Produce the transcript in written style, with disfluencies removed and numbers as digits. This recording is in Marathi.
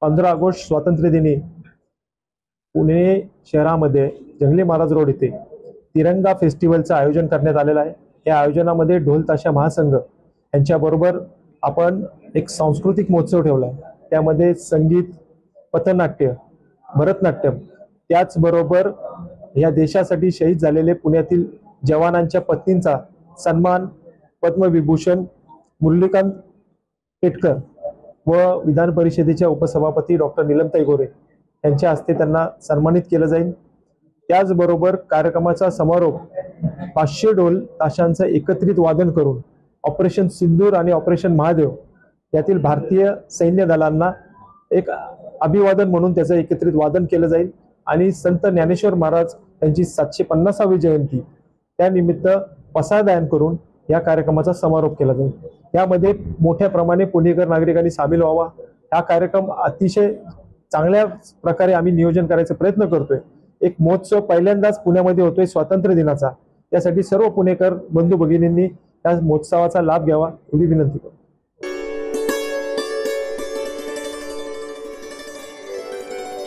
15 ऑगस्ट स्वातंत्र्य दिनी पुणे शहरामध्ये जंगली महाराज रोड येथे तिरंगा फेस्टिवलचं आयोजन करण्यात आलेलं आहे। या आयोजनामध्ये ढोल ताशा महासंघ यांच्याबरोबर आपण एक सांस्कृतिक महोत्सव ठेवला आहे। त्यामध्ये संगीत, पथनाट्य, भरतनाट्यम, त्याचबरोबर या देशासाठी शहीद झालेले पुण्यातील जवानांच्या पत्नींचा सन्मान, पद्मविभूषण मुरलीकांत पेटकर व विधान परिषदेच्या उपसभापती डॉक्टर नीलमताई गोरे यांच्या हस्ते त्यांना सन्मानित केलं जाईल। त्याचबरोबर कार्यक्रमाचा समारोप 500 ढोल ताशांचं एकत्रित वादन करून ऑपरेशन सिंदूर आणि ऑपरेशन महादेव यातील भारतीय सैन्य दलांना एक अभिवादन म्हणून त्याचं एकत्रित वादन केलं जाईल आणि संत ज्ञानेश्वर महाराज यांची 750वी जयंती त्यानिमित्त पसायदान करून या कार्यक्रमाचा समारोप केला जाईल। यामध्ये मोठ्या प्रमाणे पुणेकर नागरिकांनी सामील व्हावा। हा कार्यक्रम अतिशय चांगल्या प्रकारे आम्ही नियोजन करायचा प्रयत्न करतोय। एक महोत्सव पहिल्यांदाच पुण्यामध्ये होतोय स्वातंत्र्य दिनाचा, त्यासाठी सर्व पुणेकर बंधू भगिनींनी या महोत्सवाचा लाभ घ्यावा एवढी विनंती करतो।